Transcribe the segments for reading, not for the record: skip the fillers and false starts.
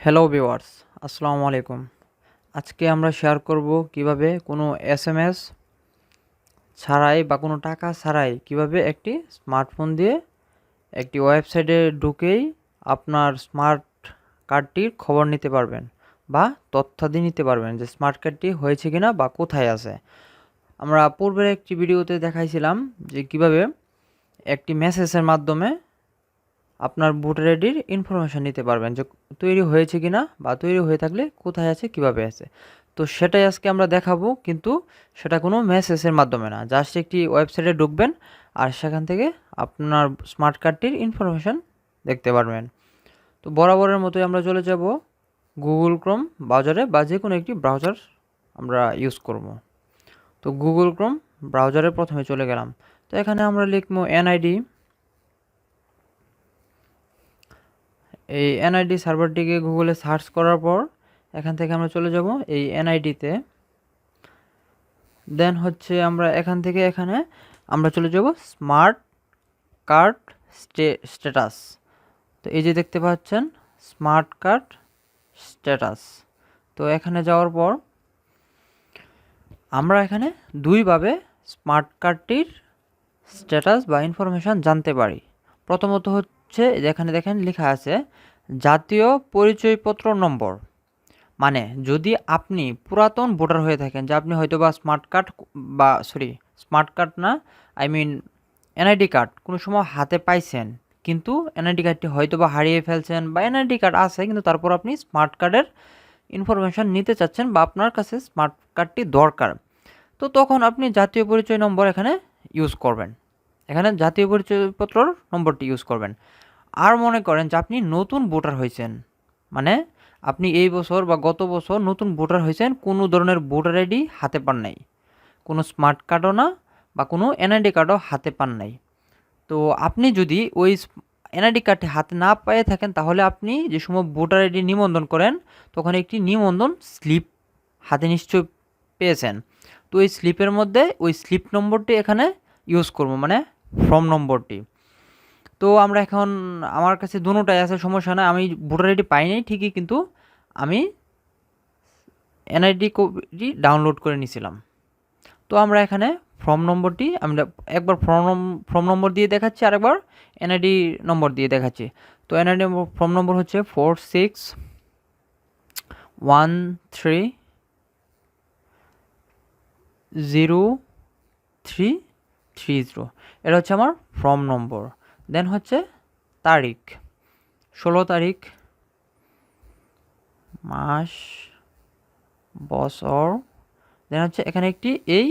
Hello viewers, আসসালামু আলাইকুম। আজকে আমরা শেয়ার করব কিভাবে কোনো এসএমএস ছাড়াই বা কোনো টাকা ছাড়াই কিভাবে একটি স্মার্টফোন দিয়ে একটি ওয়েবসাইটে ঢুকেই আপনার স্মার্ট কার্ডটির খবর নিতে পারবেন বা তথ্যাদি নিতে পারবেন যে স্মার্ট কার্ডটি হয়েছে কিনা বা কোথায় আছে। আমরা পূর্বের একটি ভিডিওতে দেখাইছিলাম যে কিভাবে একটি মেসেজের মাধ্যমে আপনার ভোটার আইডির ইনফরমেশান নিতে পারবেন যে তৈরি হয়েছে কিনা বা তৈরি হয়ে থাকলে কোথায় আছে, কিভাবে আছে। তো সেটাই আজকে আমরা দেখাবো, কিন্তু সেটা কোনো মেসেজের মাধ্যমে না, জাস্ট একটি ওয়েবসাইটে ঢুকবেন আর সেখান থেকে আপনার স্মার্ট কার্ডটির ইনফরমেশান দেখতে পারবেন। তো বরাবরের মতোই আমরা চলে যাব গুগল ক্রোম ব্রাউজারে বা যে কোনো একটি ব্রাউজার আমরা ইউজ করব। তো গুগল ক্রোম ব্রাউজারে প্রথমে চলে গেলাম। তো এখানে আমরা লিখবো এনআইডি। এই এনআইডি সার্ভারটিকে গুগলে সার্চ করার পর এখান থেকে আমরা চলে যাব এই এনআইডিতে। দেন হচ্ছে আমরা এখান থেকে এখানে আমরা চলে যাব স্মার্ট কার্ড স্ট্যাটাস। তো এই যে দেখতে পাচ্ছেন স্মার্ট কার্ড স্ট্যাটাস। তো এখানে যাওয়ার পর আমরা এখানে দুইভাবে স্মার্ট কার্ডটির স্ট্যাটাস বা ইনফরমেশান জানতে পারি। প্রথমত হচ্ছে যেখানে দেখেন লেখা আছে জাতীয় পরিচয়পত্র নম্বর। মানে যদি আপনি পুরাতন ভোটার হয়ে থাকেন, যে আপনি হয়তো বা স্মার্ট কার্ড না, এনআইডি কার্ড কোনো সময় হাতে পাইছেন, কিন্তু এনআইডি কার্ডটি হয়তো বা হারিয়ে ফেলছেন, বা এনআইডি কার্ড আছে কিন্তু তারপর আপনি স্মার্ট কার্ডের ইনফরমেশান নিতে চাচ্ছেন বা আপনার কাছে স্মার্ট কার্ডটি দরকার, তো তখন আপনি জাতীয় পরিচয় নম্বর এখানে ইউজ করবেন। এখানে জাতীয় পরিচয়পত্রর নম্বরটি ইউজ করবেন। আর মনে করেন যে আপনি নতুন ভোটার হয়েছেন, মানে আপনি এই বছর বা গত বছর নতুন ভোটার হয়েছেন, কোনো ধরনের ভোটার আইডি হাতে পান নাই, কোনো স্মার্ট কার্ডও না বা কোনো এনআইডি কার্ডও হাতে পান নাই। তো আপনি যদি ওই এনআইডি কার্ডটি হাতে না পেয়ে থাকেন, তাহলে আপনি যে সময় ভোটার আইডি নিবন্ধন করেন তখন একটি নিবন্ধন স্লিপ হাতে নিশ্চয় পেয়েছেন। তো ওই স্লিপের মধ্যে ওই স্লিপ নম্বরটি এখানে ইউজ করব, মানে ফর্ম নম্বরটি। তো আমরা এখন আমার কাছে দুটোটাই আছে, সমস্যা না। আমি ভোটার আইডি পাই নাই ঠিকই, কিন্তু আমি এনআইডি কপি ডাউনলোড করে নিয়েছিলাম। তো আমরা এখানে ফর্ম নম্বরটি আমরা একবার ফর্ম নম্বর দিয়ে দেখাচ্ছি, আরেকবার এনআইডি নম্বর দিয়ে দেখাচ্ছি। তো এনআইডি ফর্ম নম্বর হচ্ছে 46130330। এটা হচ্ছে আমার ফর্ম নম্বর। দেন হচ্ছে তারিখ 16 তারিখ, মাস, বছর। দেন হচ্ছে এখানে একটি এই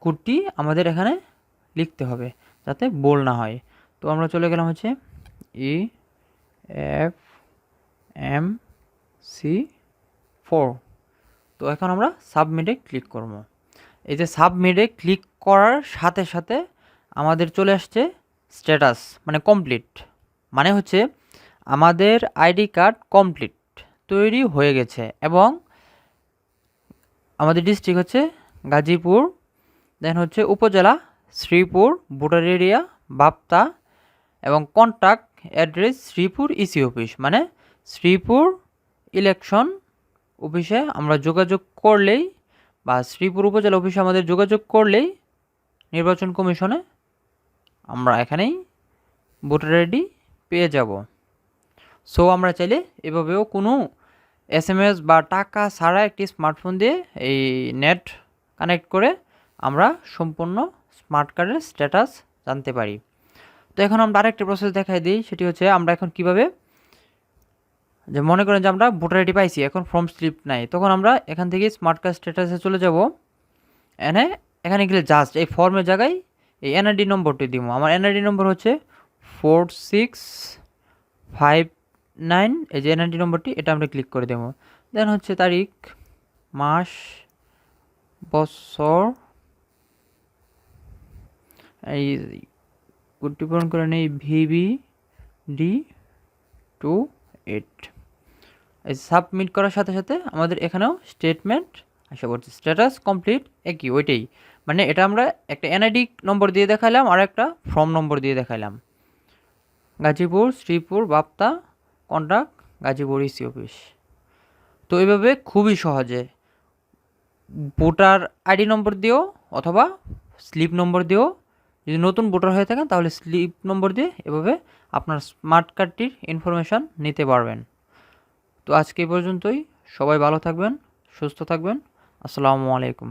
কোডটি আমাদের এখানে লিখতে হবে যাতে ভুল না হয়। তো আমরা চলে গেলাম হচ্ছে EFMC4। তো এখন আমরা সাবমিটে ক্লিক করব। এই যে সাবমিটে ক্লিক করার সাথে সাথে আমাদের চলে আসছে স্ট্যাটাস, মানে কমপ্লিট, মানে হচ্ছে আমাদের আইডি কার্ড কমপ্লিট, তৈরি হয়ে গেছে। এবং আমাদের ডিস্ট্রিক্ট হচ্ছে গাজীপুর, দেন হচ্ছে উপজেলা শ্রীপুর, ভোটার এরিয়া বাপ্তা, এবং contact address Shripur EC office, মানে শ্রীপুর ইলেকশন অফিসে আমরা যোগাযোগ করলেই, বা শ্রীপুর উপজেলা অফিসে আমাদের যোগাযোগ করলেই নির্বাচন কমিশনে আমরা এখানেই ভোটার আইডি পেয়ে যাব। সো আমরা চাইলে এভাবেও কোনো এসএমএস বা টাকা ছাড়া একটি স্মার্টফোন দিয়ে এই নেট কানেক্ট করে আমরা সম্পূর্ণ স্মার্ট কার্ডের স্ট্যাটাস জানতে পারি। তো এখন আমরা আরেকটা প্রসেস দেখাই দিই, সেটি হচ্ছে আমরা এখন কিভাবে, যে মনে করেন যে আমরা ভোটার আইডি পাইছি, এখন ফর্ম স্লিপ নাই, তখন আমরা এখান থেকে স্মার্ট কার্ড স্ট্যাটাসে চলে যাব। এখানে গেলে জাস্ট এই ফর্মের জায়গায় এই এনআইডি নম্বরটি দিব। আমার এনআইডি নম্বর হচ্ছে 4659। এই যে এনআইডি নম্বরটি, এটা আমরা ক্লিক করে দেবো। দেন হচ্ছে তারিখ, মাস, বছর, এই কোডটি পূরণ করে নেই VBD28। এই সাবমিট করার সাথে সাথে আমাদের এখানেও স্টেটমেন্ট আসা পড়ছে, স্ট্যাটাস কমপ্লিট, একই ওইটাই। মানে এটা আমরা একটা এনআইডি নম্বর দিয়ে দেখাইলাম আর একটা ফর্ম নম্বর দিয়ে দেখাইলাম। গাজীপুর, শ্রীপুর, বাপ্তা, কন্ট্যাক্ট গাজীপুর ইসি অফিস। তো এইভাবে খুবই সহজে ভোটার আইডি নম্বর দিয়েও অথবা স্লিপ নম্বর দিয়েও, যদি নতুন ভোটার হয়ে থাকেন তাহলে স্লিপ নম্বর দিয়ে এভাবে আপনার স্মার্ট কার্ডটির ইনফরমেশান নিতে পারবেন। তো আজকে এই পর্যন্তই। সবাই ভালো থাকবেন, সুস্থ থাকবেন। আসসালামু আলাইকুম।